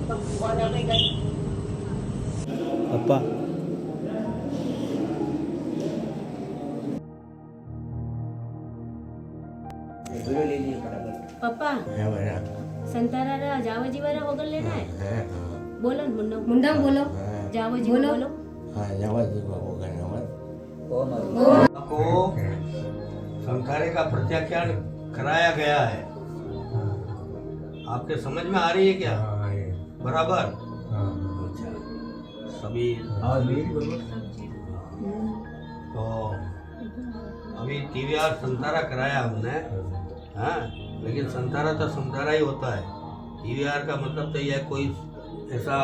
अप्पा पप्पा संतारा जावजी वाला होगल लेना है। बोलो मुंडा मुंडा बोलो जावजी बोलो। को संतारे का प्रत्याख्यान कराया गया है। आपके समझ में आ रही है क्या? बराबर। अच्छा। सभी तो अभी टीवीआर संतारा कराया हमने, हाँ, लेकिन संतारा तो संतारा ही होता है। टीवीआर का मतलब तो यह कोई ऐसा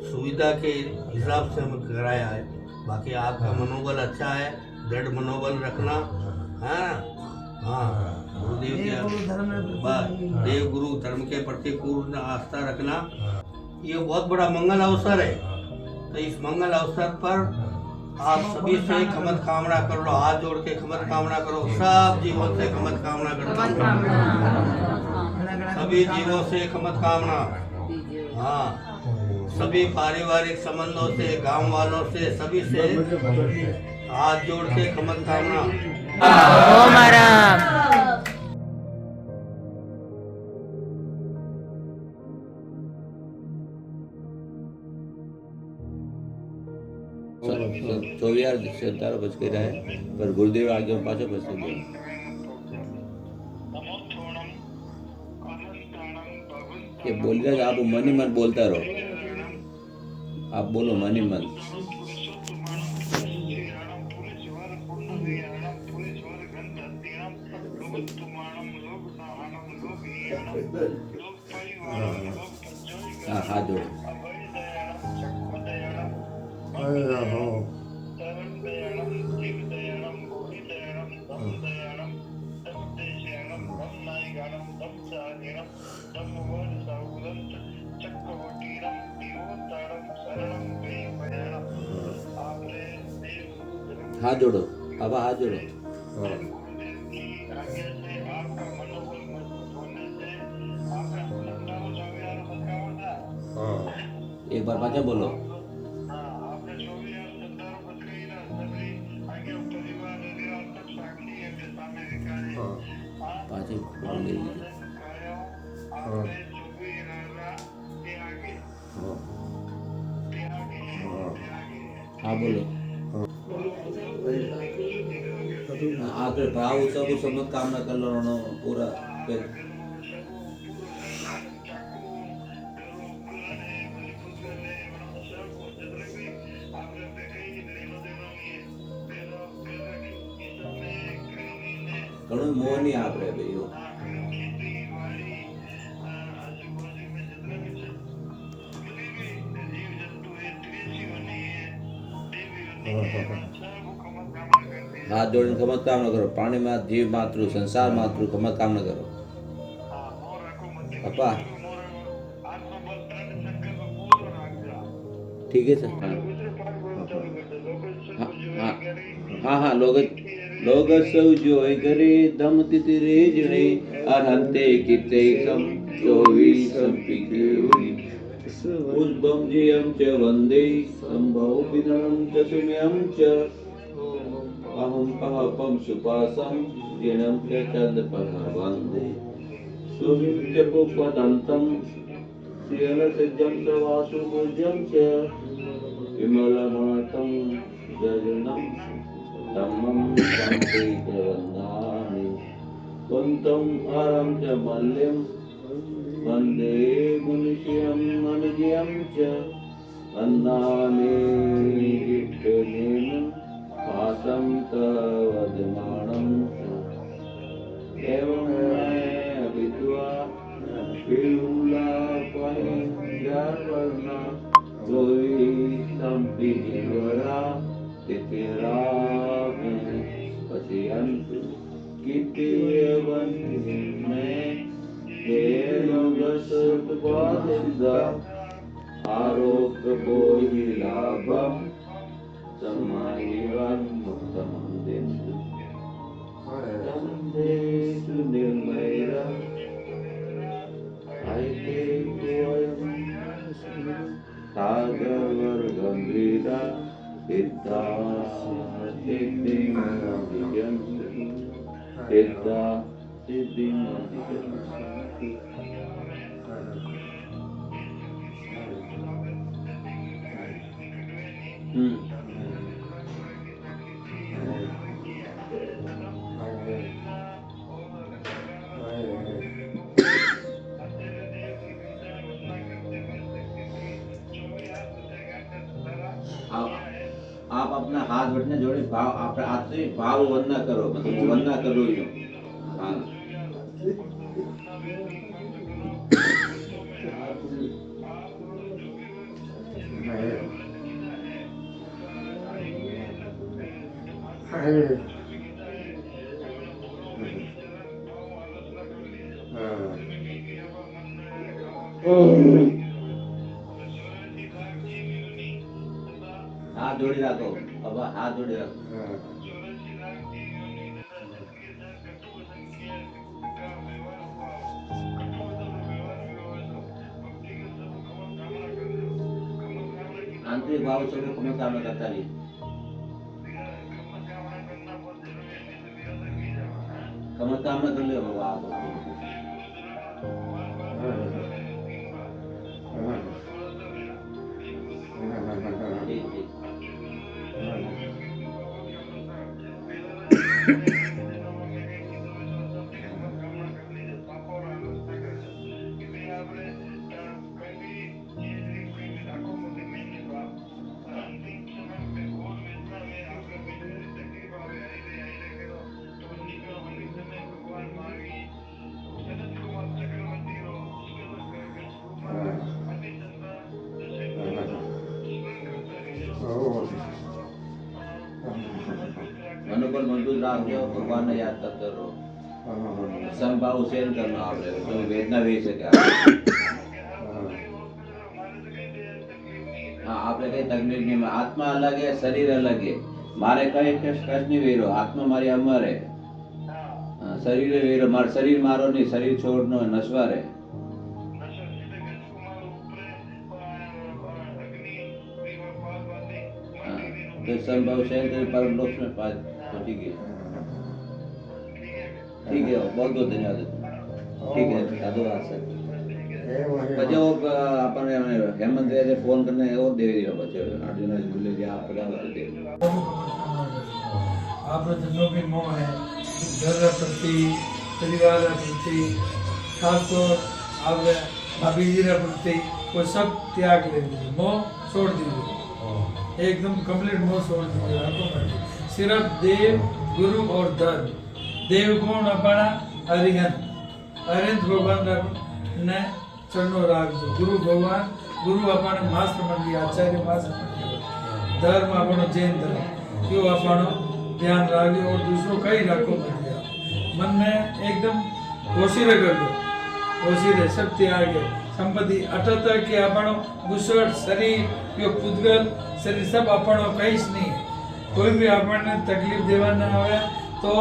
सुविधा के हिसाब से हम कराया है। बाकी आपका मनोबल अच्छा है, दृढ़ मनोबल रखना, हाँ हाँ, गुरुदेव के बस देव गुरु धर्म के प्रति पूर्ण आस्था रखना। ये बहुत बड़ा मंगल अवसर है। तो इस मंगल अवसर पर आप सभी से खमत कामना कर लो, हाथ जोड़ के खमत कामना करो। सब जीवों से खमत कामना करता हूँ, सभी जीवों से खमत कामना। हाँ, सभी पारिवारिक संबंधों से, गांव वालों से, सभी से हाथ जोड़ के खमत कामना। ओम आराम। ચોવીયાર તારો બચ ગઈ રહે પર ગુરુદેવ આગળ પાછો બચી ગયો. ये बोलिए आप मन ही मन बोलता रहो, आप बोलो मन ही मन. हाँ हाथ जोड़ो. हाथ जोड़ो, अब हाथ जोड़ो. एक बार पाचा बोलो. पाचे बोल हाँ बोलो. आगे भाव सब समझ काम ना कर लो पूरा फिर ઘણું મોહ નહીં આપણે ભાઈઓ. हाथ जोड़ने खमत काम न करो. प्राणी मात्र, जीव मात्र, संसार मात्र खमत काम न करो. पापा ठीक है सर. हाँ हाँ लोग लोग सौ जो करे दम तितरे जड़े अरहंते किते सम चौबीस संपिके उद्भम जियम च वंदे संभव विधम च सुम्यम च अहम पापम सुपासम दिनम च चंद वंदे सुविम च पुपदंतम सियल सिद्धम च वासु पूज्यम च विमलमातम जजनम धम्मं शांति च वंदामि कुंतम आरम च मल्यम वंदे मुनिष्यम अनुजयम च वंदामि कीर्तनेन पासं तवदमानं एवं विद्वा विहुलापहि जार्वर्णा गोवी संपिजिवरा तिथिरामे पश्यन्तु कितेवन्ति में योगसुत्पादिदा आरोग्य बोहि लाभम समाहिवन मुक्तमंदिन्दु तन्देषु निर्मैरा आयते Siddha Siddhi Siddha Siddhi आप अपना हाथ बटने जोड़े भाव आप आते भाव वंदना करो मतलब वंदना करो यूं हाँ हाथ जोड़ी रखो अब हाथ जोड़ी रखो आंतरिक भाव से कम काम करता रहिए कम काम न कर ले बाबा आप ठीक ठीक मनोबल मजबूत રાખજો ભગવાનને યાદ કરતો રહો સમભાવ શેર કરનો આપણે તો વેદના વે શકે हाँ आपने कहीं तकलीफ नहीं आत्मा अलग है शरीर अलग है मारे कहीं कष्ट नहीं वेरो आत्मा मारी अमर है शरीर वेरो मार शरीर मारो नहीं शरीर छोड़नो नश्वर है तो संभव शहर के परम लोक में पहुंची गई ठीक है बहुत बहुत धन्यवाद ठीक है धन्यवाद सर પછી આપણને હેમંત રે ફોન કરીને એવો દેવી દીધો પછી આર્જુન બોલે જે આ પગાર દે आपने जो भी मोह है घर प्रति परिवार प्रति खासतौर आप भाभी जी प्रति वो सब त्याग ले दीजिए मोह छोड़ दीजिए एकदम कंप्लीट मोह छोड़ दीजिए सिर्फ देव गुरु और धर्म देव कौन अपना अरिहंत अरिहंत भगवान ने चरणों राख दो गुरु भगवान गुरु अपने मास्टर मंडी आचार्य मास्टर मंडी धर्म अपनो जैन धर्म क्यों अपनो ध्यान राखो और दूसरों कहीं रखो मत दिया मन में एकदम होशियार कर दो होशियार सब त्याग है संपत्ति अटत के अपनो गुस्सा शरीर यो पुद्गल शरीर सब अपनो कहीं नहीं कोई भी अपने तकलीफ देवा ना आवे तो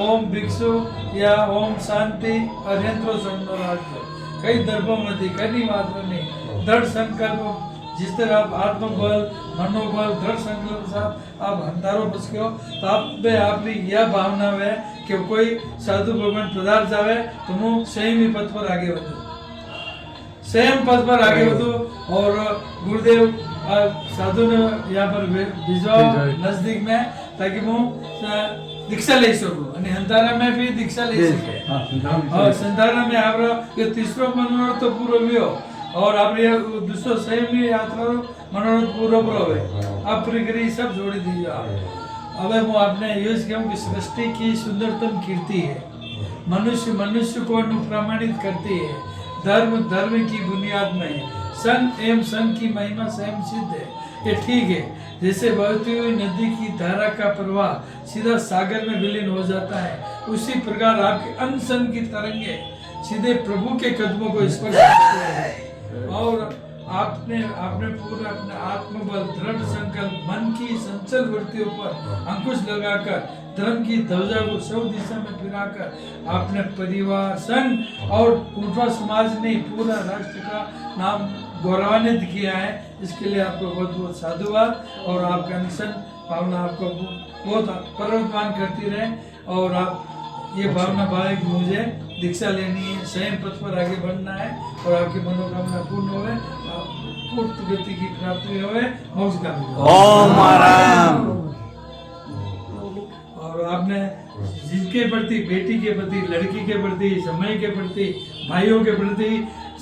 ओम भिक्षु या ओम शांति अरिहंतो चरणों राख दो कई दर्भों में कई मात्र नहीं दृढ़ संकल्प जिस तरह आप आत्मबल मनोबल दृढ़ संकल्प के साथ आप हंतारो बसके हो तो आप में आपकी यह भावना है कि कोई साधु भगवान पदार्थ जावे तो मैं स्वयं ही पथ पर आगे बढ़ूं स्वयं पथ पर आगे बढ़ूं और गुरुदेव साधु ने यहाँ पर भिजवाओ नजदीक में ताकि मैं दीक्षा ले सकूं અને હંતારા में भी दीक्षा ले सकूं और संतारा में आपरो ये तीसरो मनोरथ तो पूरो हुयो और आप ये दूसरो संयमी यात्रा मनोरथ पूरो होवे आप प्रक्रिया सब जोड़ी दीजिए अब मैं आपने यूज किया कि सृष्टि की सुंदरतम कीर्ति है मनुष्य मनुष्य को अनुप्रामाणित करती है धर्म धर्म की बुनियाद में है संघ एवं संघ की महिमा स्वयं सिद्ध है ये ठीक है जैसे बहती हुई नदी की धारा का प्रवाह सीधा सागर में विलीन हो जाता है उसी प्रकार आपके अनसन की तरंगे सीधे प्रभु के कदमों को स्पर्श करते हैं और आपने पूरा अपने आत्मबल दृढ़ संकल्प मन की संचल वृत्तियों पर अंकुश लगाकर धर्म की ध्वजा को सब दिशा में फिराकर आपने परिवार संघ और पूरा समाज नहीं पूरा राष्ट्र का नाम गौरवान्वित किया है, इसके लिए आपको बहुत बहुत साधुवाद। और आपका मिशन भावना आपको बहुत पर्वतमान करती रहे, और आप ये भावना भावे कि मुझे दीक्षा लेनी है, स्वयं पथ पर आगे बढ़ना है, और आपकी मनोकामना पूर्ण होवे, पूर्ण गति की प्राप्ति होवे, मोक्ष का ओम राम। और आपने जिनके प्रति, बेटी के प्रति, लड़की के प्रति, समय के प्रति, भाइयों के प्रति,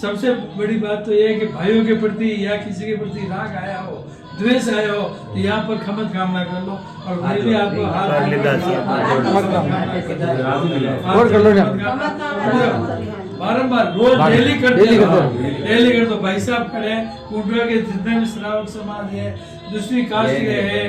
सबसे बड़ी बात तो ये है कि भाइयों के प्रति या किसी के प्रति राग आया हो, द्वेष आया हो, तो यहाँ पर क्षमत कामना कर लो। और मैं भी आपको हाथ बारम्बार रोज डेली करते डेली कर दो। भाई साहब खड़े, कुंडवा के जितने भी श्रावक समाज है, दूसरी कास्ट के है,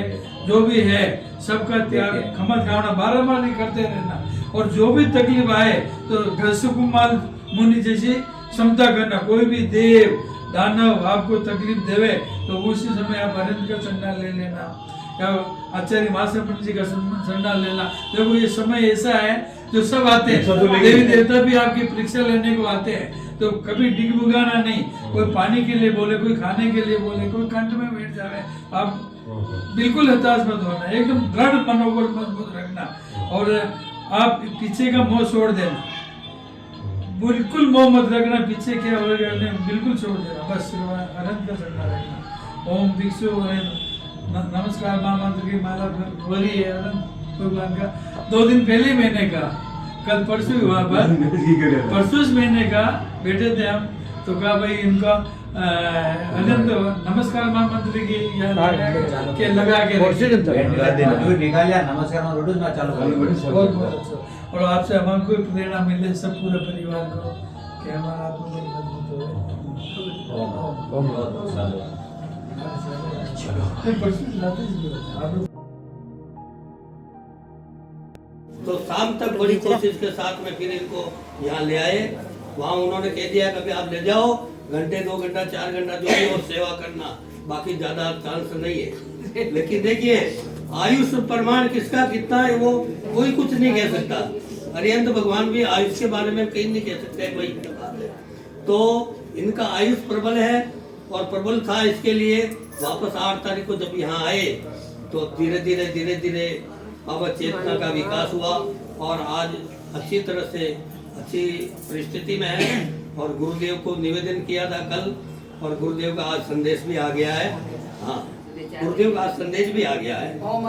जो भी है, सबका त्याग खमत कामना बारम्बार नहीं करते रहना। और जो भी तकलीफ आए तो घसकुमाल मुनि जैसी क्षमता करना। कोई भी देव दानव आपको तकलीफ देवे तो उसी समय आप अरविंद का संडाल ले लेना, या आचार्य महासंपन्न जी का संडाल लेना। देखो ये समय ऐसा है जो सब आते हैं, देवी देवता भी आपकी परीक्षा लेने को आते हैं, तो कभी डिगबुगाना नहीं। कोई पानी के लिए बोले, कोई खाने के लिए बोले, कोई कंठ में बैठ जावे, आप बिल्कुल हताश मत होना, एकदम दृढ़ मनोबल मजबूत रखना। और आप पीछे का मोह छोड़ देना, बिल्कुल मोह मत रखना, पीछे क्या होगा बिल्कुल छोड़ देना, बस अनंत का चलना रखना। ओम भिक्षु नमस्कार महामंत्र की माला बोली है अनंत भगवान का 2 दिन पहले महीने का, कल परसों हुआ, परसों इस महीने का बैठे थे हम, तो कहा भाई इनका अनंत नमस्कार महामंत्र की के लगा के निकालिया नमस्कार रोड में चालू बहुत बहुत अच्छा। और आपसे हमको प्रेरणा मिले सब पूरे परिवार को कि हमारा आत्मबल मजबूत हो। तो शाम तक बड़ी कोशिश के साथ में फिर इनको यहाँ ले आए। वहाँ उन्होंने कह दिया कभी आप ले जाओ, घंटे 2 घंटा 4 घंटा जो भी हो सेवा करना, बाकी ज्यादा चांस नहीं है। लेकिन देखिए आयुष प्रमाण किसका कितना है वो कोई कुछ नहीं कह सकता। अरिहंत भगवान भी आयुष के बारे में कहीं नहीं कह सकते वही क्या बात है। तो इनका आयुष प्रबल है, और प्रबल था इसके लिए वापस 8 तारीख को जब यहाँ आए तो धीरे धीरे अब चेतना का विकास हुआ, और आज अच्छी तरह से अच्छी परिस्थिति में है। और गुरुदेव को निवेदन किया था कल, और गुरुदेव का आज संदेश भी आ गया है। हाँ, गुरुदेव का आज संदेश भी आ गया है। और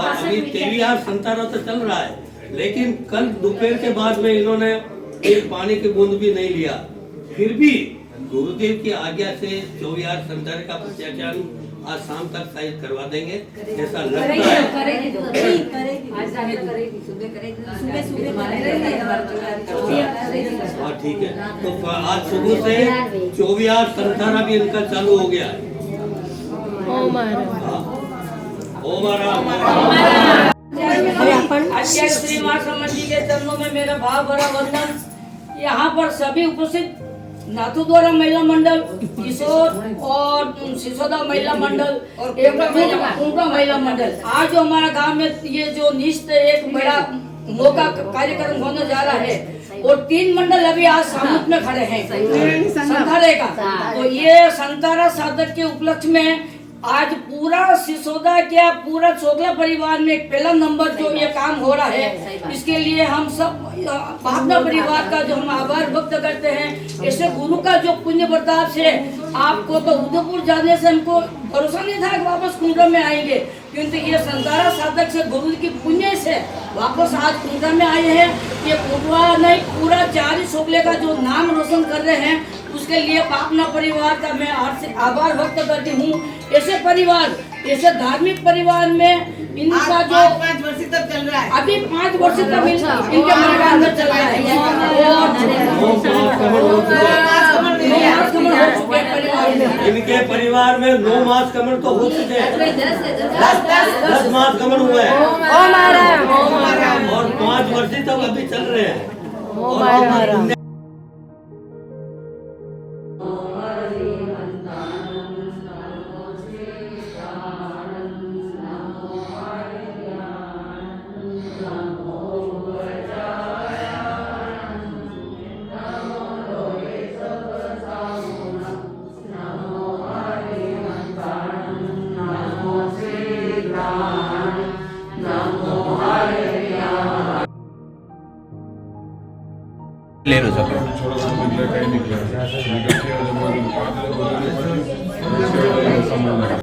अभी तेवियार संतारा तो चल रहा है, लेकिन कल दोपहर के बाद में इन्होंने एक पानी की बूंद भी नहीं लिया। फिर भी गुरुदेव की आज्ञा से 24 संतारा का प्रत्याख्यान आज शाम तक शायद करवा देंगे, ऐसा लगता है। हाँ ठीक है, तो आज सुबह से 24 संतारा भी इनका चालू हो गया है। ओम श्री माँ जी के चरणों में मेरा भाव भरा वंदन। यहाँ पर सभी उपस्थित नाथू द्वारा महिला मंडल, किशोर और सिसोदा महिला मंडल, उनका महिला मंडल, आज जो हमारा गांव में ये जो निश्चित एक बड़ा मौका कार्यक्रम होने जा रहा है, और 3 मंडल अभी आज सामूहिक में खड़े हैं संतारे का। तो ये संतारा साधक के उपलक्ष्य में आज पूरा सिसोदा क्या पूरा चोगला परिवार में पहला नंबर जो ये काम हो रहा है, इसके लिए हम सब भावना परिवार का जो हम आभार व्यक्त करते हैं। ऐसे गुरु का जो पुण्य प्रताप से आपको तो उदयपुर जाने से हमको भरोसा नहीं था कि वापस कुंडा में आएंगे, क्योंकि ये संतारा साधक से गुरु की पुण्य से वापस आज कुंडा में आए हैं। ये कुंडवा नहीं पूरा 4 चोगले का जो नाम रोशन कर रहे हैं, उसके लिए पापना परिवार का मैं आभार व्यक्त करती हूँ। ऐसे परिवार, ऐसे धार्मिक परिवार में इनका जो 5 वर्ष तक चल रहा है, अभी 5 वर्ष तक इनके परिवार में चल रहा है। इनके परिवार में 9 मास कमर तो हो चुके हैं, 10 मास कमर हुए हैं, और 5 वर्ष तक अभी चल रहे हैं। ले लो सब थोड़ा सा निकला कहीं निकला निकल के जब समझ में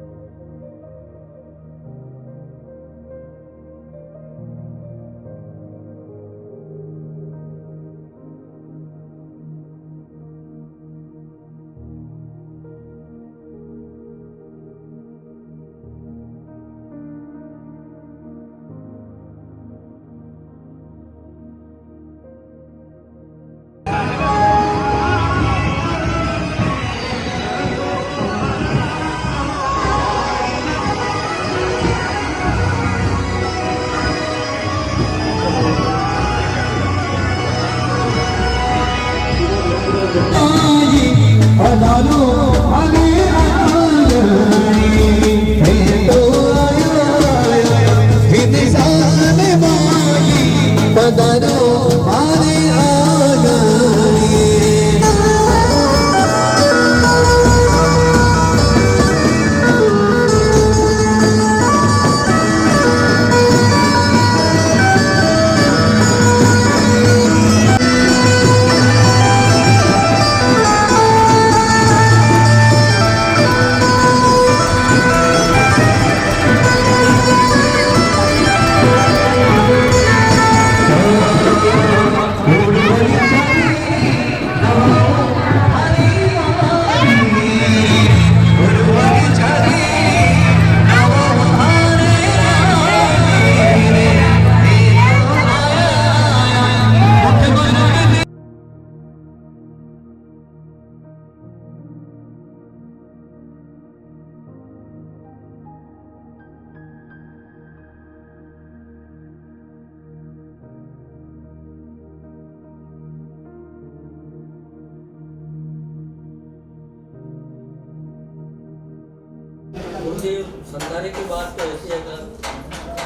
मुझे संतारे की बात तो ऐसी है कि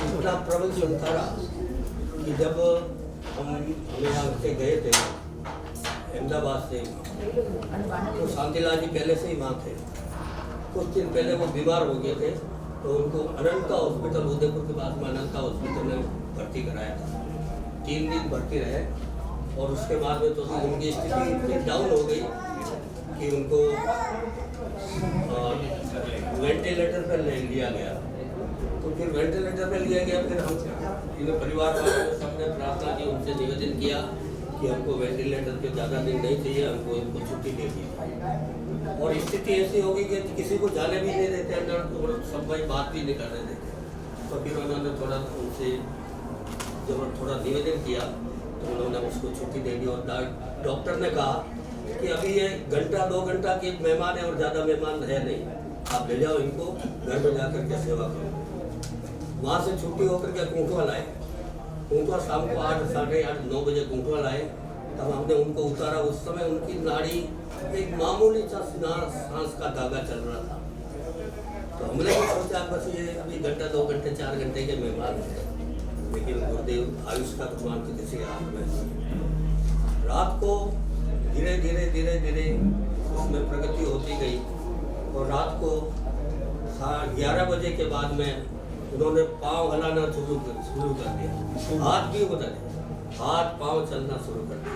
इतना प्रबल संतारा कि जब हम यहाँ से गए थे अहमदाबाद से तो शांतिलाल जी पहले से ही वहाँ थे। कुछ दिन पहले वो बीमार हो गए थे तो उनको अनंता हॉस्पिटल उदयपुर के पास में अनंता हॉस्पिटल में भर्ती कराया था। 3 दिन भर्ती रहे और उसके बाद में तो उनकी स्थिति इतनी डाउन हो गई कि उनको वेंटिलेटर पर ले लिया गया। तो फिर वेंटिलेटर पर लिया गया, फिर हम इन परिवार वालों ने सबने प्रार्थना की, उनसे निवेदन किया कि हमको वेंटिलेटर पे ज़्यादा दिन नहीं चाहिए, हमको इनको छुट्टी दे दी। और स्थिति ऐसी होगी कि किसी को जाने भी नहीं देते अंदर, तो सब भाई बात भी नहीं करने देते। तो फिर उन्होंने थोड़ा उनसे जब थोड़ा निवेदन किया तो उन्होंने उसको छुट्टी दे दी। और डॉक्टर ने कहा कि अभी ये 1-2 घंटा के मेहमान है और ज़्यादा मेहमान है नहीं, आप ले जाओ इनको घर में जा कर के सेवा करो। वहाँ से छुट्टी होकर के कुंठवा लाए। कुंठवा शाम को 8, साढ़े 8, 9 बजे कुंठवा लाए। तब हमने उनको उतारा। उस समय उनकी नाड़ी एक मामूली सा सांस का धागा चल रहा था। तो हमने भी सोचा बस ये अभी 1-2 घंटे 4 घंटे के मेहमान हैं, लेकिन गुरुदेव आयुष का भगवान की किसी हाथ में। रात को धीरे धीरे उसमें प्रगति होती गई और रात को 11 बजे के बाद में उन्होंने पाँव हिलाना शुरू कर दिया। हाथ भी बदले, हाथ पाँव चलना शुरू कर दिया।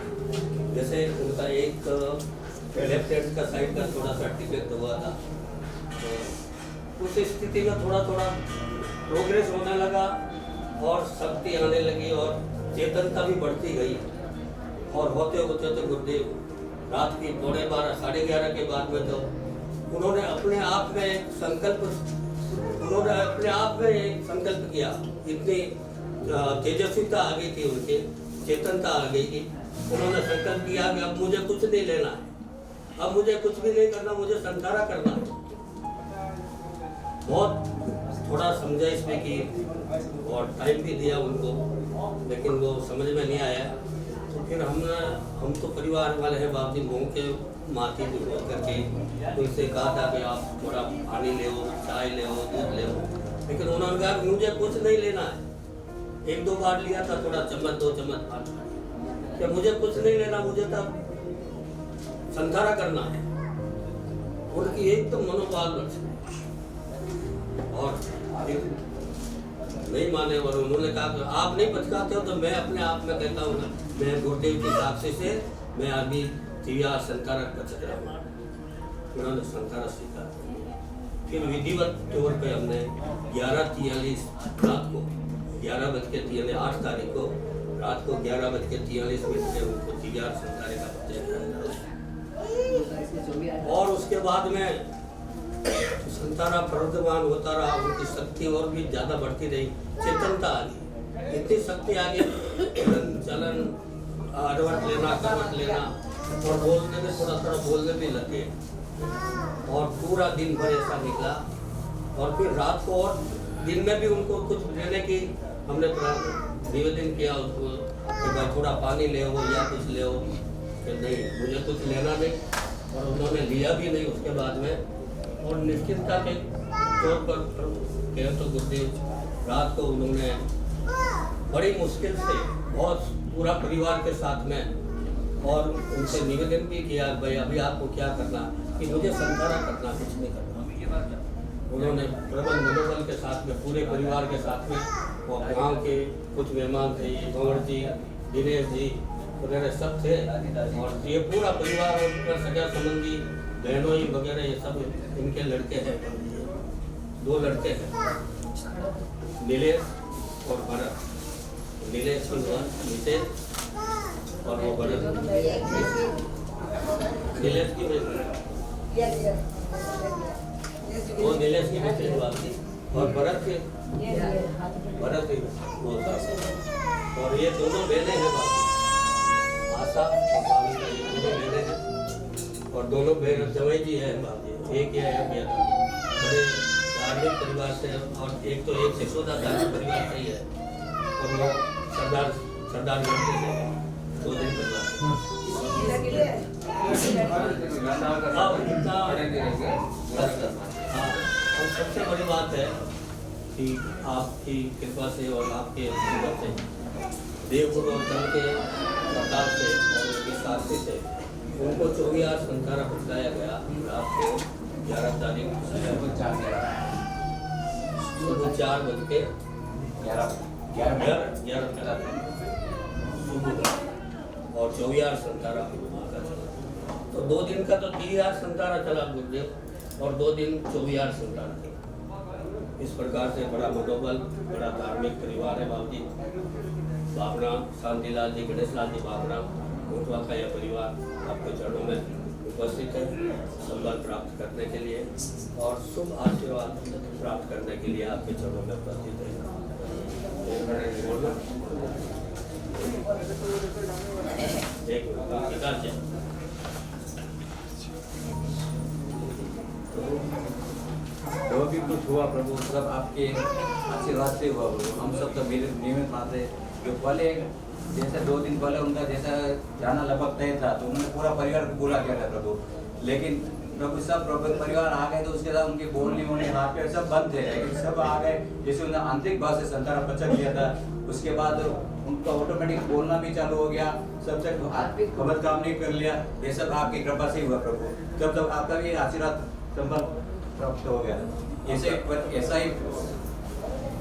जैसे उनका एक लेफ्ट हैंड का साइड का थोड़ा सा डिफेक्ट हुआ था, तो उस स्थिति में थोड़ा प्रोग्रेस होने लगा और शक्ति आने लगी और चेतनता भी बढ़ती गई। और होते होते तो गुरुदेव रात की 12:30, 11:30 के बाद में तो उन्होंने अपने आप में एक संकल्प किया। इतनी तेजस्विता आ गई थी, उनके चेतनता आ गई थी। उन्होंने संकल्प किया कि अब मुझे कुछ नहीं लेना है, अब मुझे कुछ भी नहीं करना, मुझे संतारा करना है। बहुत थोड़ा समझा इसमें कि और टाइम भी दिया उनको, लेकिन वो समझ में नहीं आया। तो फिर हम तो परिवार वाले हैं, बाप जी मुँह के माथी हो करके उनसे कहा था कि आप थोड़ा पानी ले, चाय ले, दूध ले। लेकिन उन्होंने कहा मुझे कुछ नहीं लेना है। 1-2 बार लिया था, थोड़ा चम्मच 2 चम्मच कि मुझे कुछ नहीं लेना, मुझे तब संतारा करना है। उनकी एक तो मनोभाव और नहीं माने। और उन्होंने कहा कि आप नहीं पचकाते हो तो मैं अपने आप में कहता हूँ, मैं गुरुदेव की साक्षी से मैं अभी TVR संतारा बचत रहा हूँ, उन्होंने संतारा सीखा। फिर विधिवत तौर पे हमने 11:43 रात को 8 तारीख को रात को 11:43 पे उनको TVR संतारे का परिचय कराया। और उसके बाद में संतारा प्रवर्धमान होता रहा, उनकी शक्ति और भी ज़्यादा बढ़ती रही, चेतनता आ गई, इतनी शक्ति आ गई, चलन अडवट लेना, करवट लेना और बोलने में थोड़ा बोलने भी लगे। और पूरा दिन भर ऐसा निकला। और फिर रात को और दिन में भी उनको कुछ लेने की हमने निवेदन किया उसको कि भाई थोड़ा पानी ले हो या कुछ ले हो, कि नहीं मुझे कुछ लेना नहीं, और उन्होंने लिया भी नहीं उसके बाद में। और निश्चिंतता के तौर पर कहें तो गुरुदेव रात को उन्होंने बड़ी मुश्किल से बहुत पूरा परिवार के साथ में और उनसे निवेदन भी किया, भाई अभी आपको क्या करना कि मुझे संतारा करना, कुछ नहीं करना। उन्होंने प्रबल मनोबल के साथ में पूरे परिवार के साथ में, और गांव के कुछ मेहमान थे, कंवर जी, दिनेश जी वगैरह सब थे, और ये पूरा परिवार और उनका सगा संबंधी बहनोई वगैरह ये सब इनके लड़के हैं, 2 लड़के हैं, नीलेश और भरत। नीलेश की नितेश और वो भरत। नीलेश की वो नीलेश की मिसेज बात थी, और भरत के वो था। और ये दोनों बहनें हैं बात, आशा और भाभी, ये दोनों बहनें हैं, और दोनों बहन जवाई जी है बात। एक ये है बड़े धार्मिक परिवार से, और एक सिसोदा धार्मिक परिवार से ही है, और वो सरदार व्यक्ति से 2 दिन परिवार। और सबसे बड़ी बात है कि आपकी कृपा से और आपके आशीर्वाद से, देवगुरु और धन के प्रताप से और उनकी साथी से उनको 24 संतारा पहुँचाया गया। रात को 11 तारीख सुबह 4:11 सुबह, और 24 संतारा वहाँ का चला। तो 2 दिन का तो 30 संतारा चला गुरुदेव, और 2 दिन 24 संतारा थे। इस प्रकार से बड़ा मनोबल, बड़ा धार्मिक परिवार है बाबू जी। बाबरा शांतिलाल जी, गणेश लाल जी बाबरा मोटवा का यह परिवार आपके चरणों में उपस्थित है, संबल प्राप्त करने के लिए और शुभ आशीर्वाद प्राप्त करने के लिए आपके चरणों में उपस्थित है। जो भी कुछ हुआ प्रभु सब आपके आशीर्वाद से हुआ प्रभु। हम सब तो मेरे नियमित मानते, जो पहले जैसे 2 दिन पहले उनका जैसा जाना लगभग तय था, तो उन्होंने पूरा परिवार को पूरा किया था प्रभु। लेकिन प्रभु सब परिवार आ गए तो उसके बाद उनके बोलने होने हाथ पैर सब बंद थे, लेकिन सब आ गए। जैसे उन्होंने आंतरिक भाव से संतारा बच्चा किया था, उसके बाद उनका ऑटोमेटिक बोलना भी चालू हो गया, सबसे गलत काम नहीं कर लिया। ये सब आपकी कृपा से हुआ प्रभु। तब तक आपका भी आशीर्वाद संबल प्राप्त हो गया।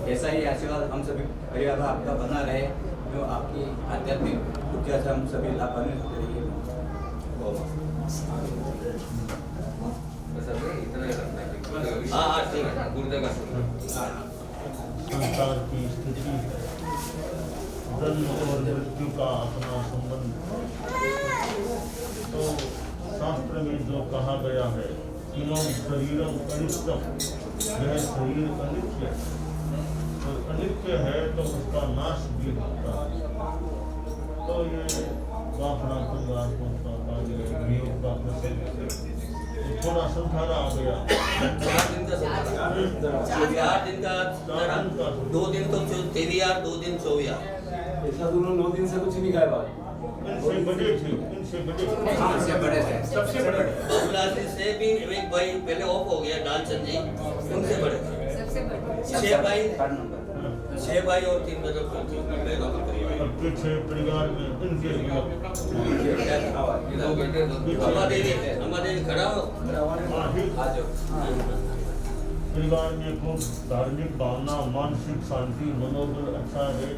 ऐसा ही आशीर्वाद हम सभी परिवार आपका बना रहे, जो आपकी आध्यात्मिक ऊर्जा से हम सभी लाभान्वित करेंगे। हाँ ठीक है, गुरुदेव का संसार की स्थिति, जन्म और मृत्यु का अपना संबंध। तो शास्त्र में जो कहा गया है, तीनों शरीरम अनित्यम, यह शरीर अनित्य, तो अनित्य है तो उसका नाश भी होता है। तो ये वापना परिवार को थोड़ा संसारा आ गया। 4 दिन का 2 दिन तो 23, 2 दिन 24। ऐसा दोनों 9 दिन से कुछ नहीं खाए बात। इनसे बड़े थे, सबसे बड़े थे, सबसे बड़े से भी एक भाई पहले ऑफ हो गया, डालचंद जी, उनसे बड़े थे। 6 भाई और 3 बहनों के परिवार। पीछे परिवार में इनके खड़ा हो। परिवार में खूब धार्मिक भावना, मानसिक शांति, मनोबल अच्छा है।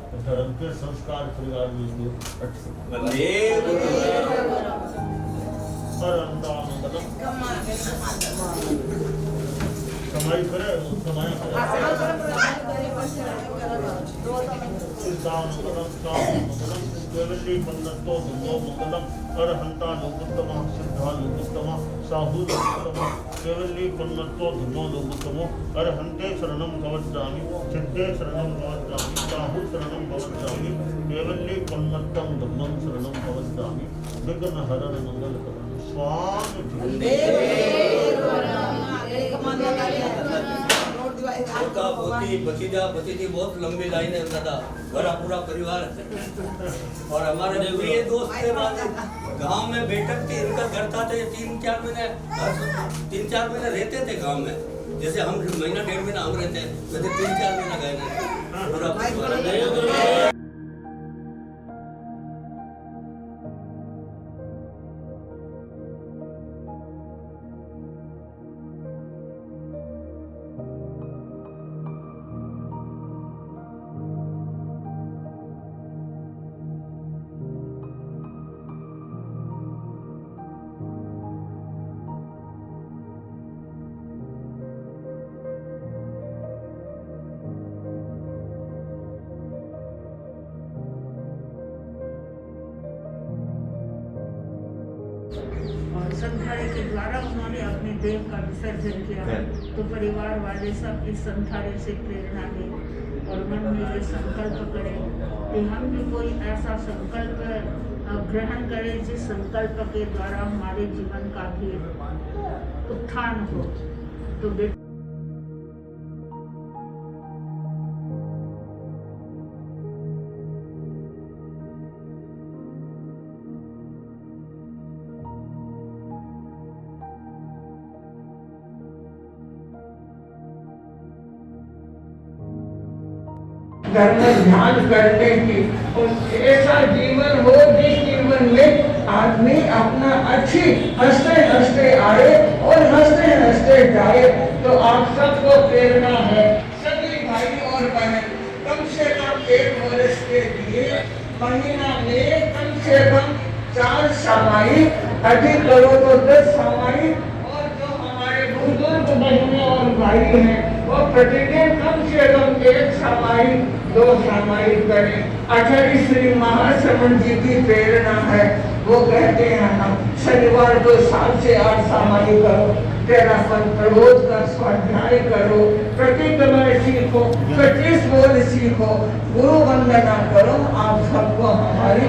धर्म के संस्कार परिवार में जो कमाई करे कमाई केवली बंधत्तो धुनो मंगलम अरहंता लोकोत्तम सिद्धा लोकोत्तम साहू लोकोत्तम केवली बंधत्तो धुनो लोकोत्तम अरहंते शरणम भवज्जामि सिद्धे शरणम भवज्जामि साहू शरणम भवज्जामि केवली बंधत्तम धुन्नं शरणम भवज्जामि विघ्न हरण मंगल करण स्वामी पोता पोती भतीजा भतीजी बहुत लंबी लाइन है दादा बड़ा पूरा परिवार है और हमारे प्रिय दोस्त थे गांव में बैठक थी इनका घर था तो 3-4 महीने रहते थे गांव में जैसे हम महीना 1.5 महीना हम रहते हैं वैसे 3-4 महीना गए पूरा परिवार और संथारे के द्वारा उन्होंने अपने देह का विसर्जन किया तो परिवार वाले सब इस संथारे से प्रेरणा लें और मन में ये संकल्प करें कि हम भी कोई ऐसा संकल्प ग्रहण करें जिस संकल्प के द्वारा हमारे जीवन का भी उत्थान हो। तो घर में ध्यान करने की और ऐसा जीवन हो जिस जीवन में आदमी अपना अच्छी हंसते हंसते आए और हंसते हंसते जाए। तो आप सबको प्रेरणा है सभी भाई और बहन कम से कम 1 वर्ष के लिए महीना में कम से कम 4 सामायिक अधिक करो तो 10 सामायिक और जो हमारे बुजुर्ग बहनें और भाई हैं वो प्रतिदिन कम से कम 1 सामायिक 2 सामायिक करें। आचार्य श्री महाश्रमण जी की प्रेरणा है वो कहते हैं हम शनिवार को 7 से 8 सामायिक करो 13 पद प्रबोध का स्वाध्याय करो प्रतिक्रमण सीखो 25 बोध सीखो गुरु वंदना करो। आप सबको हमारे